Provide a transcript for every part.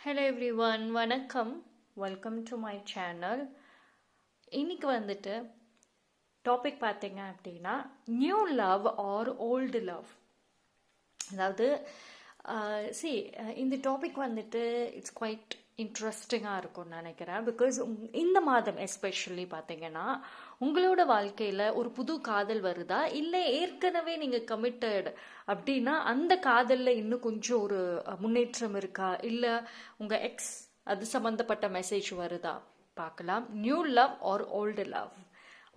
Hello everyone, வணக்கம். Welcome to my channel. இன்னைக்கு வந்துட்டு டாபிக் பார்த்தீங்க அப்படின்னா new love or old love. அதாவது இந்த டாபிக் வந்துட்டு இட்ஸ் குவைட் இன்ட்ரெஸ்டிங்காக இருக்கும்னு நினைக்கிறேன். பிகாஸ் இந்த மாதம் எஸ்பெஷலி பார்த்தீங்கன்னா உங்களோட வாழ்க்கையில் ஒரு புது காதல் வருதா, இல்லை ஏற்கனவே நீங்கள் கமிட்டட் அப்படின்னா அந்த காதலில் இன்னும் கொஞ்சம் ஒரு முன்னேற்றம் இருக்கா, இல்லை உங்கள் எக்ஸ் அது சம்மந்தப்பட்ட மெசேஜ் வருதா பார்க்கலாம். New love or old love,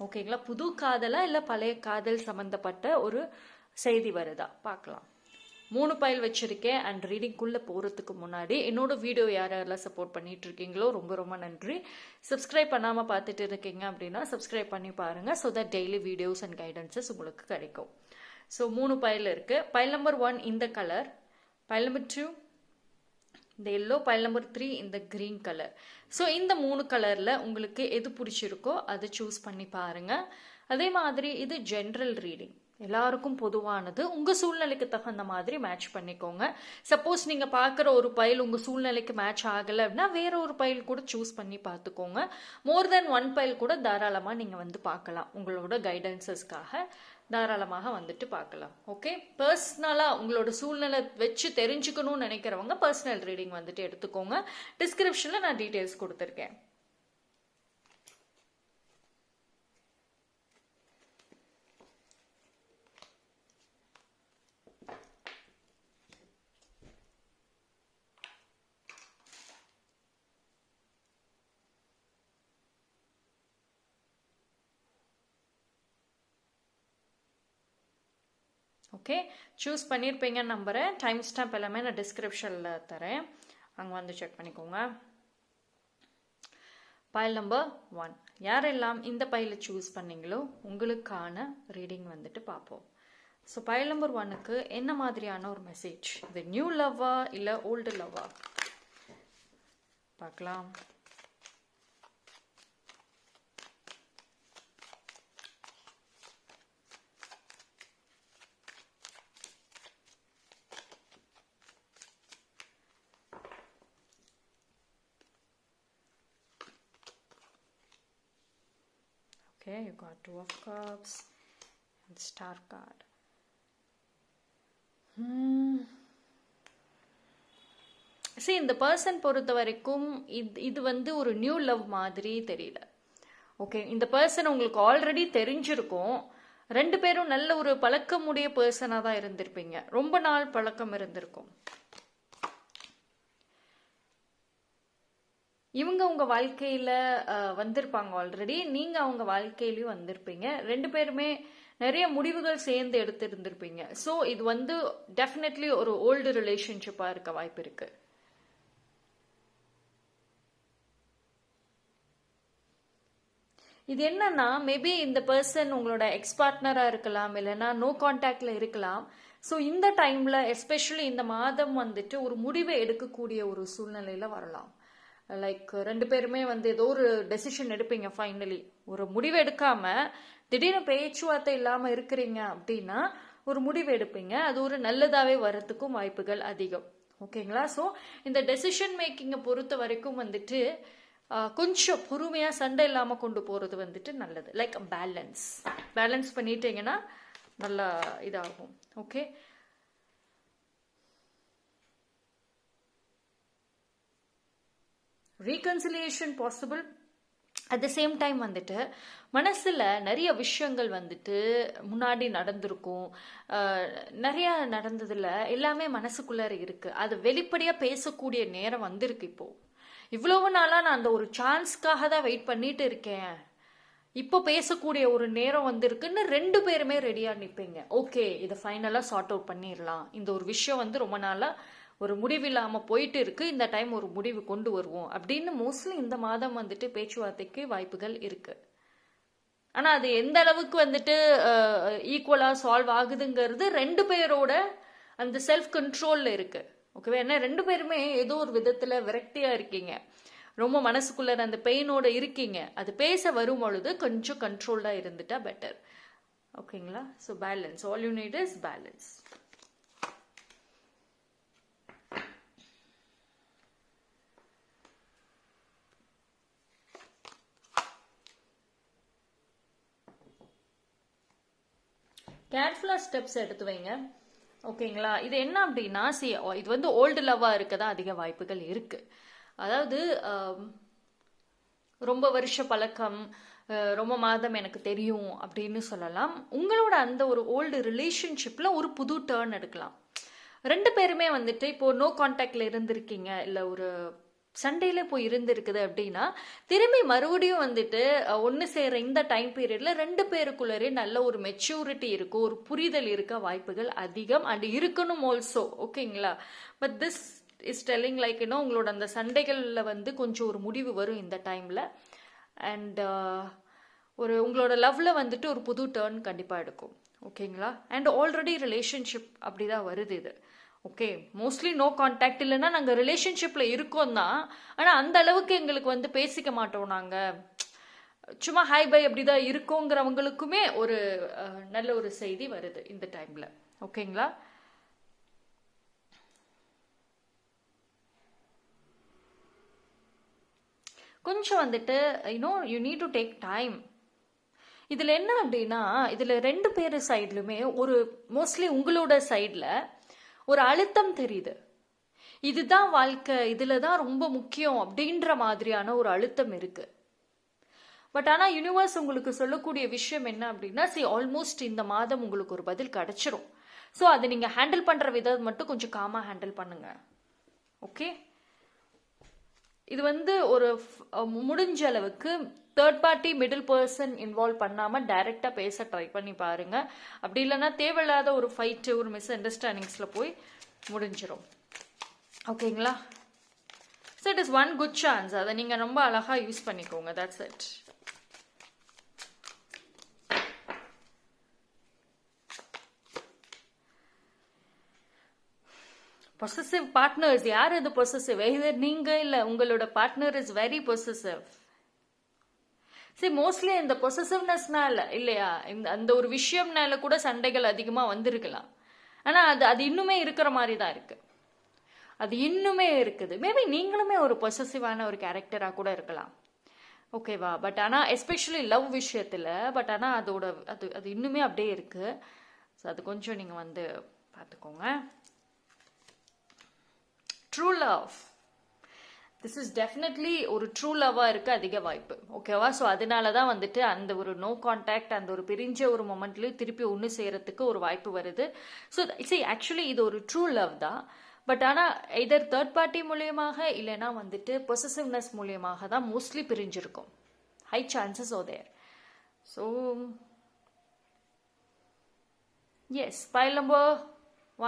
ஓகேங்களா? புது காதலா இல்லை பழைய காதல் சம்மந்தப்பட்ட ஒரு செய்தி வருதா பார்க்கலாம். 3 பைல் வச்சிருக்கேன். அண்ட் ரீடிங்குள்ளே போகிறதுக்கு முன்னாடி என்னோட வீடியோ யாரெல்லாம் சப்போர்ட் பண்ணிட்டு இருக்கீங்களோ ரொம்ப ரொம்ப நன்றி. சப்ஸ்கிரைப் பண்ணாமல் பார்த்துட்டு இருக்கீங்க அப்படின்னா சப்ஸ்கிரைப் பண்ணி பாருங்கள். So that daily videos and guidances உங்களுக்கு கிடைக்கும். ஸோ 3 பைல் இருக்குது. பைல் நம்பர் 1 இந்த கலர், பைல் நம்பர் 2 இந்த எல்லோ, பைல் நம்பர் 3 இந்த கிரீன் கலர். ஸோ இந்த 3 கலரில் உங்களுக்கு எது பிடிச்சிருக்கோ அதை சூஸ் பண்ணி பாருங்கள். அதே மாதிரி இது ஜென்ரல் ரீடிங், எல்லாருக்கும் பொதுவானது. உங்கள் சூழ்நிலைக்கு தகுந்த மாதிரி மேட்ச் பண்ணிக்கோங்க. சப்போஸ் நீங்கள் பார்க்குற ஒரு பைல் உங்கள் சூழ்நிலைக்கு மேட்ச் ஆகலை அப்படின்னா வேற ஒரு பைல் கூட சூஸ் பண்ணி பார்த்துக்கோங்க. மோர் தென் 1 பைல் கூட தாராளமாக நீங்கள் வந்து பார்க்கலாம். உங்களோட கைடன்சஸ்க்காக தாராளமாக வந்துட்டு பார்க்கலாம். ஓகே, பர்சனலாக உங்களோட சூழ்நிலை வச்சு தெரிஞ்சுக்கணும்னு நினைக்கிறவங்க பர்சனல் ரீடிங் வந்துட்டு எடுத்துக்கோங்க. டிஸ்கிரிப்ஷனில் நான் டீட்டெயில்ஸ் கொடுத்துருக்கேன். ஓகே, சூஸ் பண்ணியிருப்பீங்கன்னு நம்புகிறேன். டைம் ஸ்டாம்ப் எல்லாமே நான் டிஸ்கிரிப்ஷனில் தரேன், அங்கே வந்து செக் பண்ணிக்கோங்க. பைல் நம்பர் 1 யாரெல்லாம் இந்த பைலை சூஸ் பண்ணீங்களோ உங்களுக்கான ரீடிங் வந்துட்டு பார்ப்போம். ஸோ பைல் நம்பர் 1க்கு என்ன மாதிரியான ஒரு மெசேஜ், இது நியூ லவ்வா இல்லை ஓல்டு லவ்வா பார்க்கலாம். Okay, you got 2 of cups and star card. See, இந்த பர்சன் பொறுத்த வரைக்கும் இது வந்து ஒரு நியூ லவ் மாதிரி தெரியல. ஓகே, இந்த பர்சன் உங்களுக்கு ஆல்ரெடி தெரிஞ்சிருக்கும். 2 பேரும் நல்ல ஒரு பழக்கமுடைய பர்சனாக தான் இருந்திருப்பீங்க, ரொம்ப நாள் பழக்கம் இருந்திருக்கும். இவங்க உங்க வாழ்க்கையில வந்திருப்பாங்க ஆல்ரெடி, நீங்க அவங்க வாழ்க்கையிலயும் வந்திருப்பீங்க. 2 பேருமே நிறைய முடிவுகள் சேர்ந்து எடுத்திருந்திருப்பீங்க. ஸோ இது வந்து டெஃபினெட்லி ஒரு ஓல்டு ரிலேஷன்ஷிப்பா இருக்க வாய்ப்பு இருக்கு. இது என்னன்னா, மேபி இந்த பர்சன் உங்களோட எக்ஸ் பார்ட்னரா இருக்கலாம், இல்லைன்னா நோ கான்டாக்ட்ல இருக்கலாம். ஸோ இந்த டைம்ல எஸ்பெஷலி இந்த மாதம் வந்துட்டு ஒரு முடிவை எடுக்கக்கூடிய ஒரு சூழ்நிலையில வரலாம். லைக் 2 பேருமே வந்து ஏதோ ஒரு டெசிஷன் எடுப்பீங்க. ஃபைனலி ஒரு முடிவு எடுக்காம திடீர்னு பேச்சுவார்த்தை இல்லாம இருக்கிறீங்க அப்படின்னா ஒரு முடிவு எடுப்பீங்க. அது ஒரு நல்லதாவே வரத்துக்கும் வாய்ப்புகள் அதிகம். ஓகேங்களா? ஸோ இந்த டெசிஷன் மேக்கிங்கை பொறுத்த வரைக்கும் வந்துட்டு கொஞ்சம் பொறுமையா சண்டை இல்லாம கொண்டு போறது வந்துட்டு நல்லது. லைக் பேலன்ஸ் பண்ணிட்டீங்கன்னா நல்லா இதாகும். Okay, reconciliation possible. At the same time வந்துட்டு மனசில் நிறைய விஷயங்கள் வந்துட்டு முன்னாடி நடந்திருக்கும், நிறைய நடந்ததில் எல்லாமே மனசுக்குள்ளார இருக்கு. அது வெளிப்படையாக பேசக்கூடிய நேரம் வந்திருக்கு. இப்போ இவ்வளவு நாளாக நான் அந்த ஒரு சான்ஸ்க்காக தான் வெயிட் பண்ணிட்டு இருக்கேன், இப்போ பேசக்கூடிய ஒரு நேரம் வந்திருக்குன்னு 2 பேருமே ரெடியாக நிற்பீங்க. ஓகே, இதை ஃபைனலாக சார்ட் அவுட் பண்ணிடலாம். இந்த ஒரு விஷயம் வந்து ரொம்ப நாளாக ஒரு முடிவு இல்லாமல் போயிட்டு இருக்கு, இந்த டைம் ஒரு முடிவு கொண்டு வருவோம் அப்படின்னு மோஸ்ட்லி இந்த மாதம் வந்துட்டு பேச்சுவார்த்தைக்கு வாய்ப்புகள் இருக்கு. ஆனால் அது எந்த அளவுக்கு வந்துட்டு ஈக்குவலாக சால்வ் ஆகுதுங்கிறது 2 பேரோட அந்த செல்ஃப் கண்ட்ரோலில் இருக்கு. ஓகேவா? ஏன்னா 2 பேருமே ஏதோ ஒரு விதத்தில் விரக்தியாக இருக்கீங்க, ரொம்ப மனசுக்குள்ள அந்த பெயினோட இருக்கீங்க. அது பேச வரும் பொழுது கொஞ்சம் கண்ட்ரோல்டாக இருந்துட்டா பெட்டர். ஓகேங்களா? So balance, all you need is balance. கேர்ஃபுல்லாக ஸ்டெப்ஸ் எடுத்து வைங்க. ஓகேங்களா? இது என்ன அப்படின்னா, இது வந்து ஓல்டு லவ்வாக இருக்க தான் அதிக வாய்ப்புகள் இருக்கு. அதாவது ரொம்ப வருஷ பழக்கம், ரொம்ப மாதம் எனக்கு தெரியும் அப்படின்னு சொல்லலாம். உங்களோட அந்த ஒரு ஓல்டு ரிலேஷன்ஷிப்பில் ஒரு புது டேர்ன் எடுக்கலாம். 2 பேருமே வந்துட்டு இப்போ நோ கான்டாக்ட்ல இருந்திருக்கீங்க, இல்லை ஒரு சண்டையில போய் இருந்திருக்குது அப்படின்னா, திரும்பி மறுபடியும் வந்துட்டு ஒன்று சேர இந்த டைம் பீரியட்ல 2 பேருக்குள்ளரே நல்ல ஒரு மெச்சூரிட்டி இருக்கும், ஒரு புரிதல் இருக்க வாய்ப்புகள் அதிகம். அண்ட் இருக்கணும் ஆல்சோ. ஓகேங்களா? But this is telling like உங்களோட அந்த சண்டைகளில் வந்து கொஞ்சம் ஒரு முடிவு வரும் இந்த டைமில். அண்ட் உங்களோட லவ்ல வந்துட்டு ஒரு புது டேர்ன் கண்டிப்பாக எடுக்கும். ஓகேங்களா? அண்ட் ஆல்ரெடி ரிலேஷன்ஷிப் அப்படிதான் வருது இது. ஓகே, மோஸ்ட்லி நோ கான்டாக்ட், இல்லைன்னா நாங்கள் ரிலேஷன்ஷிப்பில் இருக்கோம் தான், ஆனால் அந்த அளவுக்கு எங்களுக்கு வந்து பேசிக்க மாட்டோம், நாங்கள் சும்மா ஹாய் பை அப்படி தான் இருக்கோங்கிறவங்களுக்குமே ஒரு நல்ல ஒரு செய்தி வருது இந்த டைமில். ஓகேங்களா? கொஞ்சம் வந்துட்டு you need to take time. இதில் என்ன அப்படின்னா, இதில் 2 பேர் சைட்லுமே ஒரு மோஸ்ட்லி உங்களோட சைடில் ஒரு அழுத்தம் தெரியுது. இதுதான் வாழ்க்கை, இதில் தான் ரொம்ப முக்கியம் அப்படின்ற மாதிரியான ஒரு அழுத்தம் இருக்கு. பட் ஆனால் யூனிவர்ஸ் உங்களுக்கு சொல்லக்கூடிய விஷயம் என்ன அப்படின்னா, ஆல்மோஸ்ட் இந்த மாதம் உங்களுக்கு ஒரு பதில் கிடைச்சிரும். ஸோ அதை நீங்கள் ஹேண்டில் பண்ணுற விதம் மட்டும் கொஞ்சம் காமாக ஹேண்டில் பண்ணுங்க. ஓகே, இது வந்து ஒரு முடிஞ்ச அளவுக்கு third party middle person involve பண்ணாமல் டைரெக்டாக பேச ட்ரை பண்ணி பாருங்க. அப்படி இல்லைன்னா தேவையில்லாத ஒரு ஃபைட்டு, ஒரு மிஸ் அண்டர்ஸ்டாண்டிங்ஸில் போய் முடிஞ்சிடும். ஓகேங்களா? So it is one good chance. அதை நீங்கள் ரொம்ப அழகாக யூஸ் பண்ணிக்கோங்க. That's it. பொசசிவ் பார்ட்னர்ஸ், யார் இது பொசசிவ்? இது நீங்க இல்ல, உங்களோட partner is very possessive. Mostly இந்த பொசசிவ்னஸ்னால இல்லையா, அந்த ஒரு விஷயம்னால கூட சண்டைகள் அதிகமா வந்திருக்கலாம். ஆனா அது இன்னுமே இருக்கிற மாதிரி தான் இருக்கு. அது இன்னுமே இருக்குது. மேபி நீங்களுமே ஒரு பொசசிவான ஒரு கேரக்டரா கூட இருக்கலாம். ஓகேவா? பட் ஆனா எஸ்பெஷலி லவ் விஷயத்துல, பட் ஆனா அது இன்னுமே அப்படியே இருக்கு. ஸோ அது கொஞ்சம் நீங்க வந்து பார்த்துக்கோங்க. True love, this is definitely ஒரு ட்ரூ லவ்வாக இருக்க அதிக வாய்ப்பு. ஓகேவா? ஸோ அதனால தான் வந்துட்டு அந்த ஒரு நோ கான்டாக்ட், அந்த ஒரு பிரிஞ்ச ஒரு மொமெண்ட்லேயும் திருப்பி ஒன்று செய்கிறதுக்கு ஒரு வாய்ப்பு வருது. ஸோ ஆக்சுவலி இது ஒரு ட்ரூ லவ் தான். பட் ஆனால் எதர் தேர்ட் பார்ட்டி மூலியமாக இல்லைன்னா வந்துட்டு பொசசிவ்னஸ் மூலியமாக தான் மோஸ்ட்லி பிரிஞ்சிருக்கும். High chances of there. So yes, pile number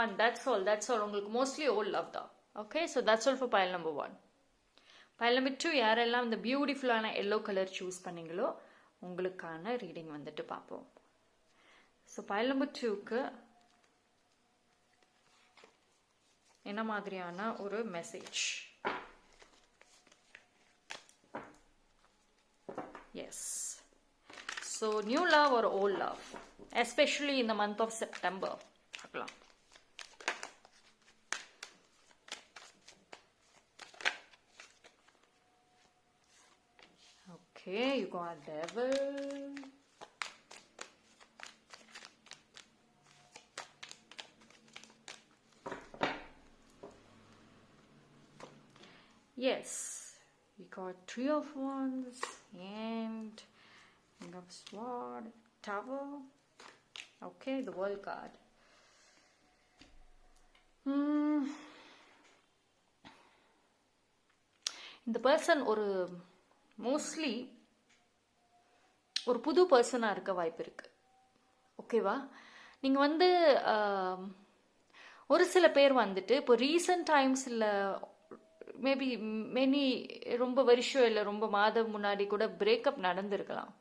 1, that's all. உங்களுக்கு மோஸ்ட்லி ஓல்ட் லவ் தான். Okay, so that's all for pile number 1. pile number 2, யாரெல்லாம் இந்த பியூட்டிஃபுல்லான எல்லோ கலர் சூஸ் பண்ணீங்களோ உங்களுக்கான ரீடிங் வந்துட்டு பார்ப்போம். ஸோ pile number 2க்கு என்ன மாதிரியான ஒரு message? Yes, so new love or old love, especially in the month of September. பார்க்கலாம். Okay, you got Devil. Yes, we got 3 of Wands and King of Sword, Tower. Okay, the World card. இந்த person ஒரு mostly ஒரு புது பர்சனாக இருக்க வாய்ப்பு இருக்கு. ஓகேவா? நீங்கள் வந்து ஒரு சில பேர் வந்துட்டு இப்போ ரீசன்ட் டைம்ஸ் இல்லை மேபி ரொம்ப வருஷம் இல்லை ரொம்ப மாதம் முன்னாடி கூட பிரேக்கப் நடந்திருக்கலாம்.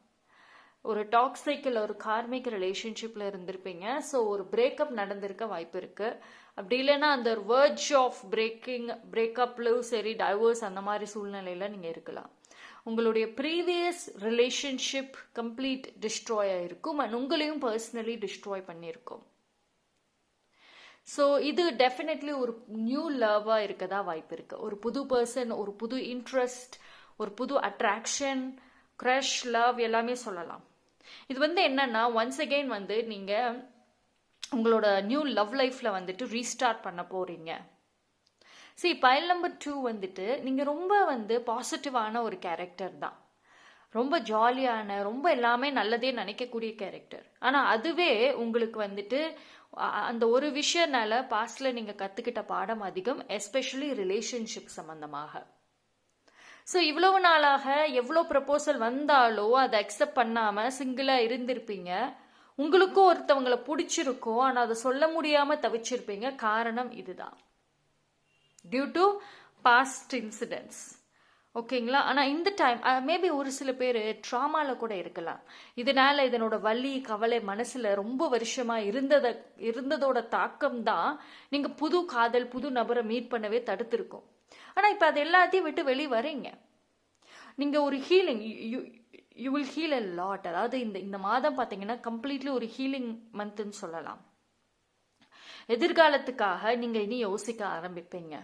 ஒரு டாக்ஸிக் இல்லை ஒரு கார்மிக் ரிலேஷன்ஷிப்பில் இருந்திருப்பீங்க. ஸோ ஒரு பிரேக்கப் நடந்திருக்க வாய்ப்பு இருக்குது. அப்படி இல்லைன்னா அந்த வேர்ஜ் ஆஃப் பிரேக்கப்லும் சரி, டைவர்ஸ் அந்த மாதிரி சூழ்நிலையில் நீங்கள் இருக்கலாம். உங்களுடைய ப்ரீவியஸ் ரிலேஷன்ஷிப் கம்ப்ளீட் டிஸ்ட்ராய் ஆகிருக்கும் அண்ட் உங்களையும் பர்சனலி டிஸ்ட்ராய் பண்ணியிருக்கும். ஸோ இது டெஃபினெட்லி ஒரு நியூ லவ்வாக இருக்கதா வாய்ப்பு இருக்கு. ஒரு புது பர்சன், ஒரு புது இன்ட்ரெஸ்ட், ஒரு புது அட்ராக்ஷன், க்ரஷ், லவ் எல்லாமே சொல்லலாம். இது வந்து என்னன்னா ஒன்ஸ் அகெயின் வந்து நீங்கள் உங்களோட நியூ லவ் லைஃப்பில் வந்துட்டு ரீஸ்டார்ட் பண்ண போகிறீங்க. பைல் நம்பர் 2 வந்துட்டு நீங்கள் ரொம்ப பாசிட்டிவான ஒரு கேரக்டர் தான். ரொம்ப ஜாலியான, ரொம்ப எல்லாமே நல்லதே நினைக்கக்கூடிய கேரக்டர். ஆனால் அதுவே உங்களுக்கு வந்துட்டு அந்த ஒரு விஷயனால பாஸ்டில் நீங்கள் கற்றுக்கிட்ட பாடம் அதிகம், எஸ்பெஷலி ரிலேஷன்ஷிப் சம்மந்தமாக. இவ்வளவு நாளாக எவ்வளோ ப்ரப்போசல் வந்தாலோ அதை அக்செப்ட் பண்ணாமல் சிங்கிளாக இருந்திருப்பீங்க. உங்களுக்கும் ஒருத்தவங்களை பிடிச்சிருக்கும், ஆனால் அதை சொல்ல முடியாமல் தவிச்சிருப்பீங்க. காரணம் இதுதான், டியூ டு பாஸ்ட் இன்சிடென்ட்ஸ். ஓகேங்களா? ஆனால் இந்த டைம் மேபி ஒரு சில பேர் ட்ராமாவில் கூட இருக்கலாம். இதனால இதனோட வலி கவலை மனசில் ரொம்ப வருஷமாக இருந்ததோட தாக்கம் தான் நீங்கள் புது காதல் புது நபரை மீட் பண்ணவே தடுத்திருக்கும். ஆனால் இப்போ அது எல்லாத்தையும் விட்டு வெளியே வரீங்க. நீங்கள் ஒரு healing, you will heal a lot. அதாவது இந்த மாதம் பார்த்தீங்கன்னா கம்ப்ளீட்லி ஒரு ஹீலிங் மந்த்னு சொல்லலாம். எதிர்காலத்துக்காக நீங்கள் இனி யோசிக்க ஆரம்பிப்பீங்க.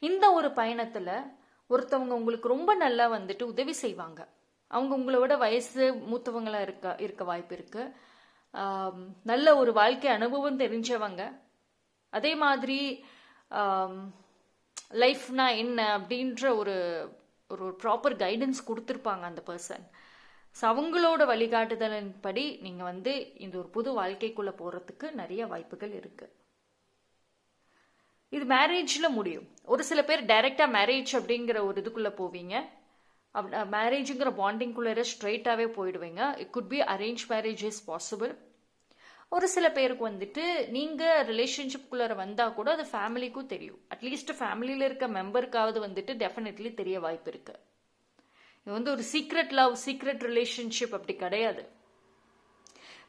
இந்த ஒரு பயணத்தில் ஒருத்தவங்க உங்களுக்கு ரொம்ப நல்லா உதவி செய்வாங்க. அவங்க உங்களோட வயசு மூத்தவங்களா இருக்க வாய்ப்பு இருக்கு. நல்ல ஒரு வாழ்க்கை அனுபவம் தெரிஞ்சவங்க. அதே மாதிரி லைஃப்னா என்ன அப்படின்ற ஒரு ஒரு ப்ராப்பர் கைடன்ஸ் கொடுத்துருப்பாங்க அந்த பர்சன். அவங்களோட வழிகாட்டுதலின் படி நீங்கள் இந்த ஒரு புது வாழ்க்கைக்குள்ளே போகிறதுக்கு நிறைய வாய்ப்புகள் இருக்குது. இது மேரேஜில் முடியும். ஒரு சில பேர் டைரெக்டாக மேரேஜ் அப்படிங்கிற ஒரு இதுக்குள்ளே போவீங்க. மேரேஜுங்கிற பாண்டிங்குள்ளே ஸ்ட்ரெயிட்டாகவே போயிடுவீங்க. It could be arrange marriage is possible. ஒரு சில பேருக்கு நீங்கள் ரிலேஷன்ஷிப்குள்ளே வந்தால் கூட அது ஃபேமிலிக்கும் தெரியும். அட்லீஸ்ட் ஃபேமிலியில் இருக்க மெம்பருக்காவது டெஃபினெட்லி தெரிய வாய்ப்பு இருக்குது. இது ஒரு சீக்ரெட் லவ், சீக்ரெட் ரிலேஷன்ஷிப் அப்படி கிடையாது.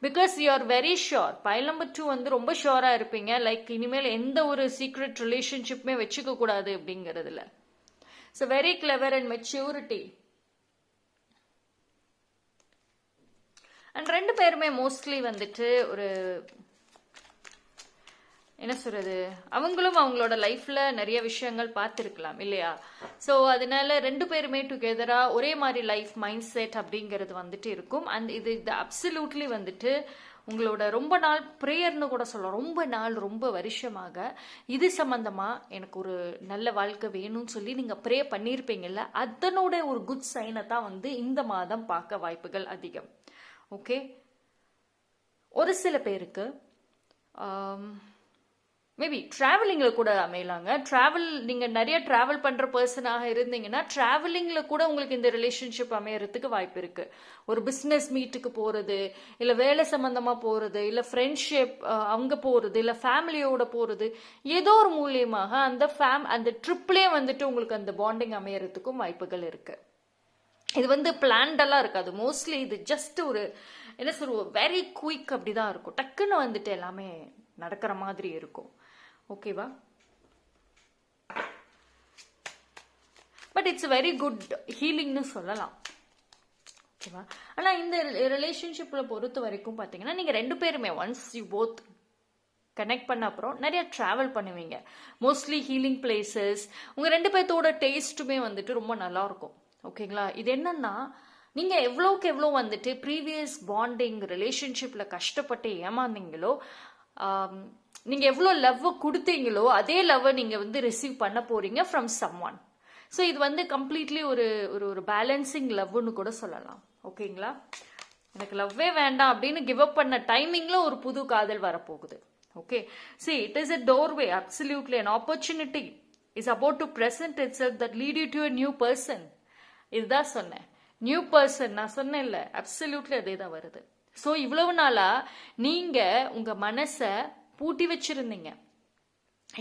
Because you are very sure. File number 2 ரொம்ப ஷுவராக இருப்பீங்க. லைக் இனிமேல் எந்த ஒரு சீக்ரெட் ரிலேஷன்ஷிப்புமே வச்சுக்க கூடாது அப்படிங்கிறதுல. Very clever and maturity. And ரெண்டு பேருமே மோஸ்ட்லி ஒரு என்ன சொல்றது, அவங்களும் அவங்களோட லைஃப்ல நிறைய விஷயங்கள் பார்த்துருக்கலாம் இல்லையா? அதனால ரெண்டு பேருமே டுகெதரா ஒரே மாதிரி லைஃப் மைண்ட் செட் அப்படிங்கிறது இருக்கும். அண்ட் இது அப்சல்யூட்லி உங்களோட ரொம்ப நாள் ப்ரேயர்னு கூட சொல்லலாம். ரொம்ப நாள் ரொம்ப வருஷமாக இது சம்பந்தமா எனக்கு ஒரு நல்ல வாழ்க்கை வேணும்னு சொல்லி நீங்க ப்ரே பண்ணியிருப்பீங்கல்ல, அதனோட ஒரு குட் சைனை தான் இந்த மாதம் பார்க்க வாய்ப்புகள் அதிகம். ஓகே, ஒரு சில பேருக்கு மேபி ட்ராவலிங்கில் கூட அமையலாங்க. நீங்கள் நிறைய ட்ராவல் பண்ணுற பர்சனாக இருந்தீங்கன்னா ட்ராவலிங்கில் கூட உங்களுக்கு இந்த ரிலேஷன்ஷிப் அமையறதுக்கு வாய்ப்பு இருக்குது. ஒரு பிஸ்னஸ் மீட்டுக்கு போகிறது, இல்லை வேலை சம்மந்தமாக போகிறது, இல்லை ஃப்ரெண்ட்ஷிப் அங்கே போகிறது, இல்லை ஃபேமிலியோட போகிறது, ஏதோ ஒரு மூலியமாக அந்த ட்ரிப்லேயே உங்களுக்கு அந்த பாண்டிங் அமையறதுக்கும் வாய்ப்புகள் இருக்குது. இது பிளான்டெல்லாம் இருக்காது. மோஸ்ட்லி இது ஜஸ்ட் ஒரு என்ன சொல்லுவோம், வெரி குயிக் அப்படி தான் இருக்கும். டக்குன்னு எல்லாமே நடக்கிற மாதிரி இருக்கும். ஓகேவா? பட் இட்ஸ் வெரி குட் ஹீலிங்னு சொல்லலாம். ஓகேவா? ஆனால் இந்த ரிலேஷன்ஷிப்பில் பொறுத்த வரைக்கும் பார்த்தீங்கன்னா நீங்கள் ரெண்டு பேருமே ஒன்ஸ் யூ போத் கனெக்ட் பண்ண அப்புறம் நிறைய ட்ராவல் பண்ணுவீங்க. Mostly healing places. உங்கள் ரெண்டு பேர்த்தோட டேஸ்ட்டுமே ரொம்ப நல்லா இருக்கும். ஓகேங்களா? இது என்னன்னா, நீங்கள் எவ்வளோக்கு எவ்வளோ ப்ரீவியஸ் பாண்டிங் ரிலேஷன்ஷிப்பில் கஷ்டப்பட்டு ஏமாந்தீங்களோ, நீங்கள் எவ்வளோ லவ்வை கொடுத்தீங்களோ அதே லவ்வை நீங்கள் ரிசீவ் பண்ண போகிறீங்க ஃப்ரம் சம் ஒன். இது கம்ப்ளீட்லி ஒரு ஒரு பேலன்சிங் லவ்னு கூட சொல்லலாம். ஓகேங்களா? எனக்கு லவ்வே வேண்டாம் அப்படின்னு கிவ் அப் பண்ண டைமிங்கில் ஒரு புது காதல் வரப்போகுது. Okay, it is a doorway, absolutely an opportunity is about to present itself that lead you to a new person. இதுதான் சொன்னேன், நியூ பர்சன். நான் சொன்னேன் இல்லை, அப்சல்யூட்லி அதே தான் வருது. இவ்வளவு நாளா நீங்க உங்க மனசை பூட்டி வச்சிருந்தீங்க.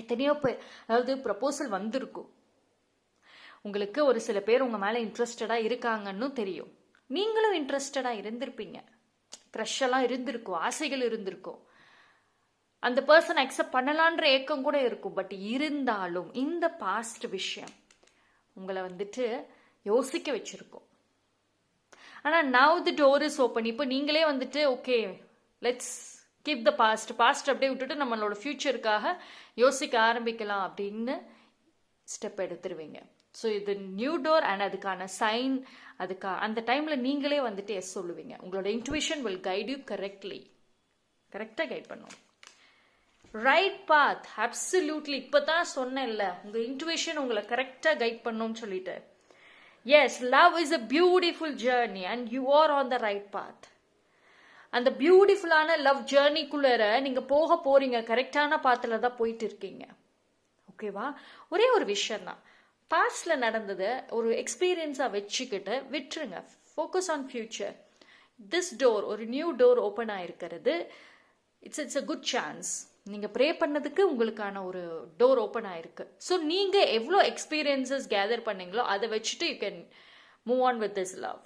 எத்தனையோ பேர், அதாவது ப்ரப்போசல் வந்திருக்கும். உங்களுக்கு ஒரு சில பேர் உங்க மேல இன்ட்ரெஸ்டடா இருக்காங்கன்னு தெரியும். நீங்களும் இன்ட்ரெஸ்டடா இருந்திருப்பீங்க. க்ரஷ் எல்லாம் இருந்திருக்கும், ஆசைகள் இருந்திருக்கும். அந்த பர்சன் அக்செப்ட் பண்ணலான்ற ஏக்கம் கூட இருக்கும். பட் இருந்தாலும் இந்த பாஸ்ட் விஷயம் உங்களை யோசிக்க வச்சிருக்கோம். ஆனால் now the door is open. இப்போ நீங்களே okay let's keep the past அப்படியே விட்டுட்டு நம்மளோட ஃபியூச்சருக்காக யோசிக்க ஆரம்பிக்கலாம் அப்படின்னு ஸ்டெப் எடுத்துருவீங்க. இது நியூ டோர் அண்ட் அதுக்கான சைன். அந்த டைமில் நீங்களே எஸ் சொல்லுவீங்க. உங்களோட intuition will guide you correctly. கரெக்டாக கைட் பண்ணும். Right path, absolutely. இப்போ தான் சொன்னேன்ல, உங்கள் இன்ட்யூஷன் உங்களை கரெக்டாக கைட் பண்ணும்னு சொல்லிட்டு. Yes, love is a beautiful journey and you are on the right path. அந்த பியூட்டிஃபுல்லான லவ் ஜேர்னிக்குள்ளே நீங்கள் போக போறீங்க, கரெக்டான பாத்தில் தான் போயிட்டு இருக்கீங்க. ஓகேவா? ஒரே ஒரு விஷயம் தான், பாஸ்ட்ல நடந்ததை ஒரு எக்ஸ்பீரியன்ஸாக வச்சுக்கிட்டு விட்டுருங்க. Focus on future. This door, ஒரு நியூ டோர் ஓப்பன் ஆயிருக்கிறது. It's a good chance. நீங்கள் ப்ரே பண்ணதுக்கு உங்களுக்கான ஒரு டோர் ஓப்பன் ஆயிருக்கு. ஸோ நீங்கள் எவ்வளோ எக்ஸ்பீரியன்சஸ் கேதர் பண்ணீங்களோ அதை வச்சுட்டு you can move on with this love.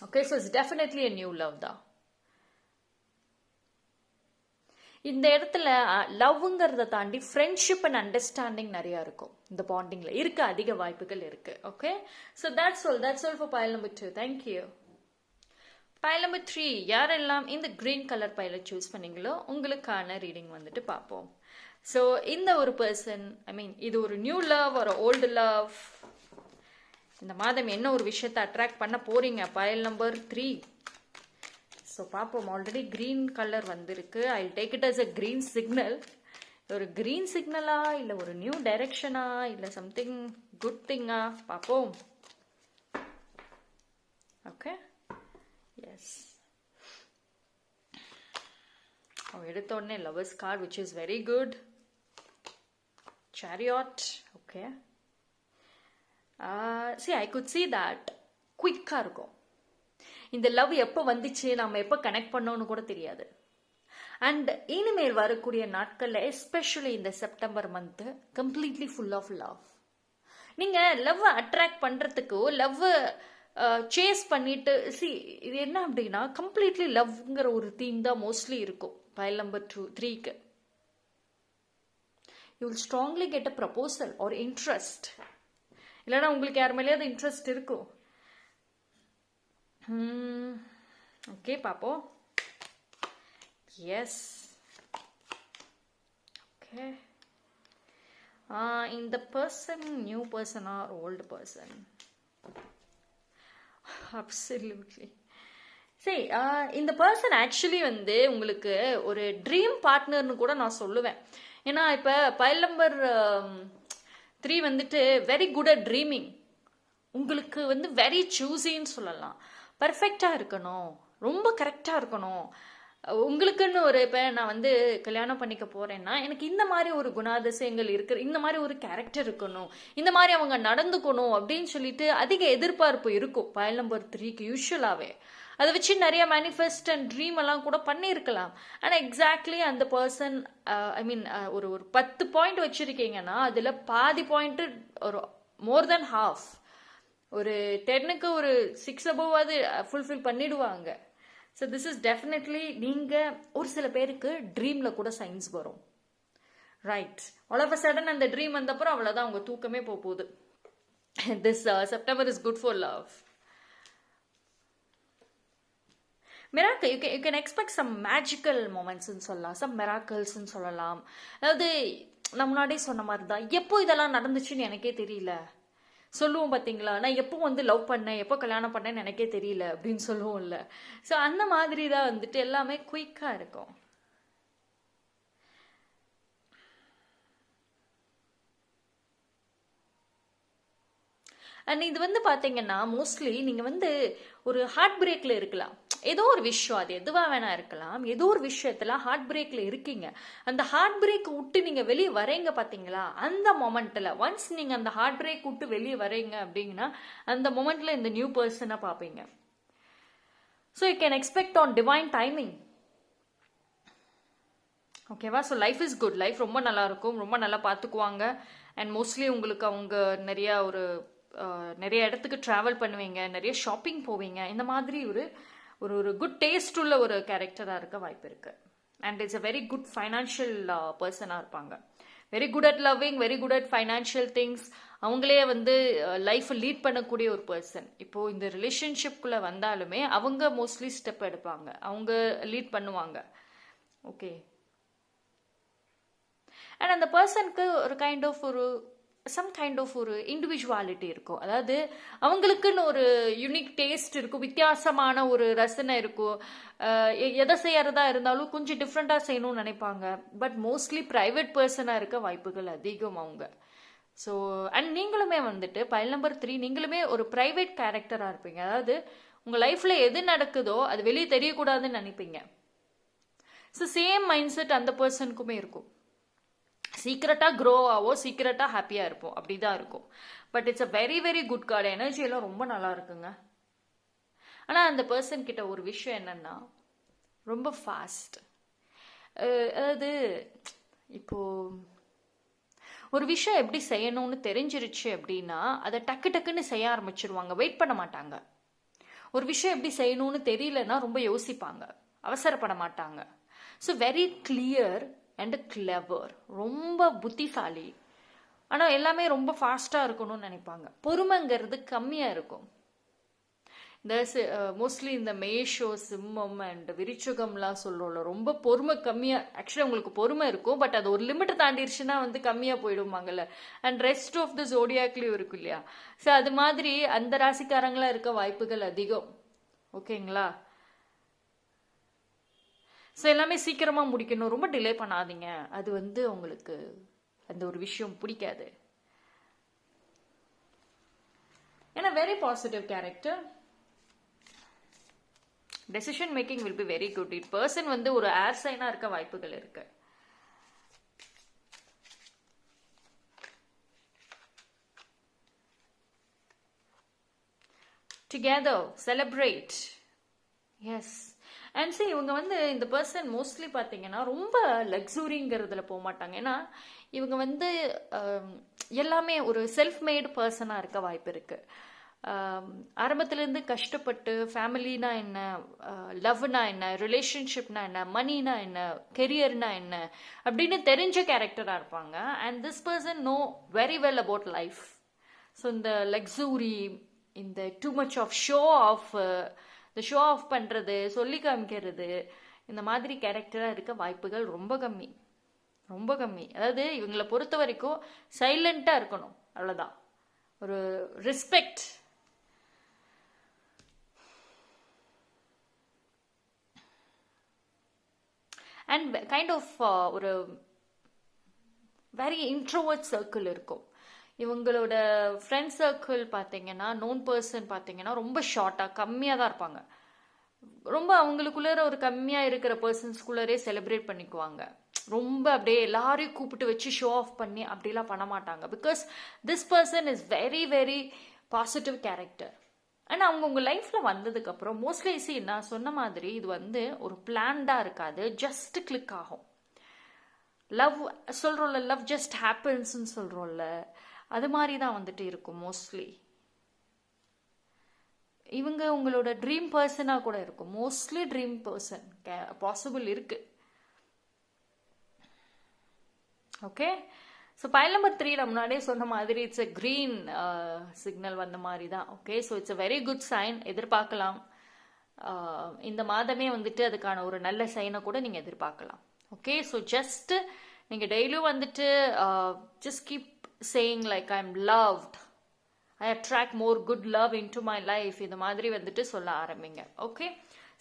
Okay, so it's definitely a new love தான். இந்த இடத்துல லவ்ங்கிறத தாண்டி ஃப்ரெண்ட்ஷிப் அண்ட் அண்டர்ஸ்டாண்டிங் நிறையா இருக்கும். இந்த பாண்டிங்ல இருக்க அதிக வாய்ப்புகள் இருக்கு. Okay, so that's all for file number 2. Thank you. File number 3, யாரெல்லாம் இந்த கிரீன் கலர் பைலை சூஸ் பண்ணீங்களோ உங்களுக்கான ரீடிங் வந்துட்டு பார்ப்போம். ஸோ இந்த ஒரு பர்சன், இது ஒரு நியூ லவ் ஒரு ஓல்டு லவ், இந்த மாதம் என்ன ஒரு விஷயத்தை அட்ராக்ட் பண்ண போறீங்க? Pile number 3. ஸோ பார்ப்போம். ஆல்ரெடி க்ரீன் கலர் வந்திருக்கு. I take it as a green signal. ஒரு க்ரீன் சிக்னலா, இல்லை ஒரு நியூ டைரக்ஷனா, இல்லை சம்திங் குட் திங்கா? பார்ப்போம். Okay, yes. எடுத்த உடனே lovers card, which is very good. Chariot. Okay, I could see that குயிக்காக இருக்கும். இந்த லவ் எப்போ வந்துச்சு, நம்ம எப்போ கனெக்ட் பண்ணோன்னு கூட தெரியாது. அண்ட் இனிமேல் வரக்கூடிய நாட்களில், எஸ்பெஷலி இந்த September month, completely full of love. நீங்கள் லவ் அட்ராக்ட் பண்ணுறதுக்கு, லவ் சேஸ் பண்ணிட்டு, இது என்ன அப்படின்னா கம்ப்ளீட்லி லவ்ங்கிற ஒரு தீம் தான் மோஸ்ட்லி இருக்கும். பைல் நம்பர் 3க்கு you will strongly get a proposal or interest. இல்லைன்னா உங்களுக்கு யார் மேலேயாவது இன்ட்ரெஸ்ட் இருக்கும். ஓகே, பார்ப்போம். எஸ். ஓகே, இந்த person new person or old person? Absolutely. சரி, இந்த பர்சன் ஆக்சுவலி உங்களுக்கு ஒரு ட்ரீம் பார்ட்னர்னு கூட நான் சொல்லுவேன். ஏன்னா இப்போ பைல் நம்பர் 3 வந்துட்டு வெரி குட் அட் ட்ரீமிங். உங்களுக்கு வெரி சூஸின்னு சொல்லலாம். பர்ஃபெக்டாக இருக்கணும், ரொம்ப கரெக்டாக இருக்கணும். உங்களுக்குன்னு ஒரு, இப்போ நான் கல்யாணம் பண்ணிக்க போறேன்னா எனக்கு இந்த மாதிரி ஒரு குணாதிசயங்கள் இருக்கு, இந்த மாதிரி ஒரு கேரக்டர் இருக்கணும், இந்த மாதிரி அவங்க நடந்துக்கணும் அப்படின்னு சொல்லிட்டு அதிக எதிர்பார்ப்பு இருக்கும் பைல் நம்பர் 3க்கு யூஸ்வலாகவே. அதை வச்சு நிறைய மேனிஃபெஸ்ட் அண்ட் ட்ரீம் எல்லாம் கூட பண்ணியிருக்கலாம். ஆனால் எக்ஸாக்ட்லி அந்த பர்சன், ஒரு 10 பாயிண்ட் வச்சிருக்கீங்கன்னா அதில் பாதி பாயிண்ட், ஒரு மோர் தென் ஹாஃப், ஒரு 10க்கு ஒரு 6 அபோவாது ஃபுல்ஃபில் பண்ணிடுவாங்க. ஸோ திஸ் இஸ் டெஃபினெட்லி, நீங்கள் ஒரு சில பேருக்கு ட்ரீமில் கூட சயின்ஸ் வரும். Right, all of a sudden அந்த ட்ரீம் வந்தப்பறம் அவ்வளோதான், அவங்க தூக்கமே போகுது. This September is good for love. Miracle, you can expect some magical மூமெண்ட்ஸ்ன்னு சொல்லலாம், சம் மிராக்கிள்ஸ்ன்னு சொல்லலாம். அதாவது நான் முன்னாடியே சொன்ன மாதிரி தான், எப்போ இதெல்லாம் நடந்துச்சுன்னு எனக்கே தெரியல சொல்லுவோம் பார்த்தீங்களா. நான் எப்போ லவ் பண்ணேன், எப்போ கல்யாணம் பண்ணேன்னு எனக்கே தெரியல அப்படின்னு சொல்லுவோம்ல. ஸோ அந்த மாதிரி தான் எல்லாமே குயிக்காக இருக்கும். அண்ட் இது பார்த்தீங்கன்னா மோஸ்ட்லி நீங்கள் ஒரு ஹார்ட் பிரேக்ல இருக்கலாம். ஏதோ ஒரு விஷயம், அது எதுவாக வேணா இருக்கலாம், ஏதோ ஒரு விஷயத்துல ஹார்ட் பிரேக்ல இருக்கீங்க. அந்த ஹார்ட் பிரேக் விட்டு நீங்க வெளியே வரீங்க பார்த்தீங்களா, அந்த மொமெண்ட்ல ஒன்ஸ் நீங்க அந்த ஹார்ட் பிரேக் விட்டு வெளியே வரீங்க அப்படின்னா அந்த மொமெண்ட்ல இந்த நியூ பர்சனை பார்ப்பீங்க. So you can expect an divine timing. ஓகேவா? So life is good. Life ரொம்ப நல்லா இருக்கும், ரொம்ப நல்லா பார்த்துக்குவாங்க. அண்ட் மோஸ்ட்லி உங்களுக்கு அவங்க நிறைய இடத்துக்கு ட்ராவல் பண்ணுவீங்க, நிறைய ஷாப்பிங் போவீங்க. இந்த மாதிரி ஒரு ஒரு குட் டேஸ்ட் உள்ள ஒரு கேரக்டராக இருக்க வாய்ப்பு இருக்கு. And it's a very good financial பர்சனாக இருப்பாங்க. Very good at loving, very good at financial things. அவங்களே லைஃப் லீட் பண்ணக்கூடிய ஒரு பர்சன். இப்போ இந்த ரிலேஷன்ஷிப்குள்ள வந்தாலுமே அவங்க மோஸ்ட்லி ஸ்டெப் எடுப்பாங்க, அவங்க லீட் பண்ணுவாங்க. ஓகே, அண்ட் அந்த பர்சனுக்கு ஒரு கைண்ட் ஆஃப் ஒரு சம் கைண்ட் ஆஃப் ஒரு இண்டிவிஜுவாலிட்டி இருக்கும். அதாவது அவங்களுக்குன்னு ஒரு யூனிக் டேஸ்ட் இருக்கும், வித்தியாசமான ஒரு ரசனை இருக்கும். எதை செய்யறதா இருந்தாலும் கொஞ்சம் டிஃப்ரெண்டாக செய்யணும்னு நினைப்பாங்க. பட் மோஸ்ட்லி ப்ரைவேட் பர்சனாக இருக்க வாய்ப்புகள் அதிகம் அவங்க. ஸோ அண்ட் நீங்களுமே வந்துட்டு பைல் நம்பர் 3 நீங்களுமே ஒரு ப்ரைவேட் கேரக்டராக இருப்பீங்க. அதாவது உங்கள் லைஃப்பில் எது நடக்குதோ அது வெளியே தெரியக்கூடாதுன்னு நினைப்பீங்க. ஸோ சேம் மைண்ட் செட் அந்த பர்சனுக்குமே இருக்கும். சீக்கிரட்டாக க்ரோ ஆகும், சீக்கிரட்டாக ஹாப்பியாக இருப்போம், அப்படி தான் இருக்கும். But it's a very very good card. Energy எல்லாம் ரொம்ப நல்லா இருக்குங்க. ஆனால் அந்த பர்சன் கிட்ட ஒரு விஷயம் என்னன்னா ரொம்ப ஃபாஸ்ட். அதாவது இப்போ ஒரு விஷயம் எப்படி செய்யணும்னு தெரிஞ்சிருச்சு அப்படின்னா அதை டக்கு டக்குன்னு செய்ய ஆரம்பிச்சிருவாங்க, வெயிட் பண்ண மாட்டாங்க. ஒரு விஷயம் எப்படி செய்யணும்னு தெரியலன்னா ரொம்ப யோசிப்பாங்க, அவசரப்பட மாட்டாங்க. So very clear and clever, ரொம்ப புத்திசாலி. ஆனால் எல்லாமே ரொம்ப ஃபாஸ்ட்டாக இருக்கணும்னு நினைப்பாங்க. பொறுமைங்கிறது கம்மியாக இருக்கும். இந்த மோஸ்ட்லி இந்த மேஷோ, சிம்மம் அண்ட் விருச்சிகம்லாம் சொல்கிறோம்ல, ரொம்ப பொறுமை கம்மியாக. ஆக்சுவலி உங்களுக்கு பொறுமை இருக்கும், பட் அது ஒரு லிமிட்டை தாண்டிடுச்சுன்னா வந்து கம்மியாக போயிடுவாங்கல்ல. அண்ட் ரெஸ்ட் ஆஃப் த ஜோடியாக்லேயும் இருக்கும் இல்லையா. ஸோ அது மாதிரி அந்த ராசிக்காரங்களாக இருக்க வாய்ப்புகள் அதிகம். ஓகேங்களா. ஸோ எல்லாமே சீக்கிரமாக முடிக்கணும், ரொம்ப டிலே பண்ணாதீங்க. அது வந்து உங்களுக்கு அந்த ஒரு விஷயம் பிடிக்காது. ஏன்னா very positive character. Decision making will be very good. It person வந்து ஒரு ஏர் சைனாக இருக்க வாய்ப்புகள் இருக்கு. Together celebrate. Yes. And see இவங்க வந்து இந்த பர்சன் மோஸ்ட்லி பார்த்தீங்கன்னா ரொம்ப லக்ஸுரிங்கிறதுல போக மாட்டாங்க. ஏன்னா இவங்க வந்து எல்லாமே ஒரு செல்ஃப் மேடு பர்சனாக இருக்க வாய்ப்பு இருக்கு. ஆரம்பத்துலேருந்து கஷ்டப்பட்டு ஃபேமிலினா என்ன, லவ்னா என்ன, ரிலேஷன்ஷிப்னா என்ன, மணினா என்ன, கெரியர்னா என்ன அப்படின்னு தெரிஞ்ச கேரக்டராக இருப்பாங்க. And this person know very well about life. So இந்த லக்ஸுரி, இந்த too much of show off, இந்த ஷோ ஆஃப் பண்ணுறது, சொல்லி காமிக்கிறது, இந்த மாதிரி கேரக்டராக இருக்க வாய்ப்புகள் ரொம்ப கம்மி, ரொம்ப கம்மி. அதாவது இவங்களை பொறுத்த வரைக்கும் சைலண்ட்டாக இருக்கணும், அவ்வளோதான். ஒரு ரெஸ்பெக்ட். அண்ட் கைண்ட் ஆஃப் ஒரு வெரி இன்ட்ரோவர்ட் சர்க்கிள் இருக்கும். இவங்களோட ஃப்ரெண்ட் சர்க்கிள் பார்த்தீங்கன்னா, நோன் பர்சன் பார்த்தீங்கன்னா ரொம்ப ஷார்ட்டாக கம்மியாக தான் இருப்பாங்க. ரொம்ப அவங்களுக்குள்ளே ஒரு கம்மியாக இருக்கிற பர்சன்ஸ்குள்ளரே செலிப்ரேட் பண்ணிக்குவாங்க. ரொம்ப அப்படியே எல்லாரையும் கூப்பிட்டு வச்சு ஷோ ஆஃப் பண்ணி அப்படிலாம் பண்ண மாட்டாங்க. Because this person is very very positive character. ஆனால் அவங்க உங்கள் லைஃப்பில் வந்ததுக்கப்புறம் மோஸ்ட்லி நான் சொன்ன மாதிரி இது வந்து ஒரு பிளான்டாக இருக்காது, ஜஸ்ட் கிளிக் ஆகும். லவ் சொல்கிறோம்ல, லவ் ஜஸ்ட் ஹேப்பன்ஸ்ன்னு சொல்கிறோம்ல, அது மாதிரி தான் வந்துட்டு இருக்கும் மோஸ்ட்லி. இவங்க உங்களோட ட்ரீம் பர்சனாக கூட இருக்கும். மோஸ்ட்லி ட்ரீம் பர்சன் பாசிபிள் இருக்கு. ஓகே. ஸோ பைல் நம்பர் 3 நான் முன்னாடியே சொன்ன மாதிரி இட்ஸ் அ க்ரீன் சிக்னல் வந்த மாதிரி தான். Okay. So it's a very good sign. எதிர்பார்க்கலாம். இந்த மாதமே வந்துட்டு அதுக்கான ஒரு நல்ல சைனை கூட நீங்கள் எதிர்பார்க்கலாம். ஓகே. ஸோ ஜஸ்ட் நீங்கள் டெய்லியும் வந்துட்டு just keep saying like I'm loved, I attract more good love into my life, இது மாதிரி வந்துட்டு சொல்ல ஆரம்பிங்க. Okay.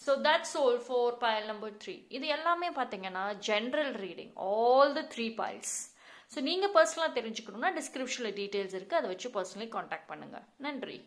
So that's all for file number 3. இது எல்லாமே பார்த்தீங்கன்னா general reading, all the 3 piles. So நீங்கள் பர்சனலாக தெரிஞ்சுக்கணும்னா டிஸ்கிரிப்ஷனில் டீட்டெயில்ஸ் இருக்குது, அதை வச்சு பர்சனலி காண்டாக்ட் பண்ணுங்கள். நன்றி.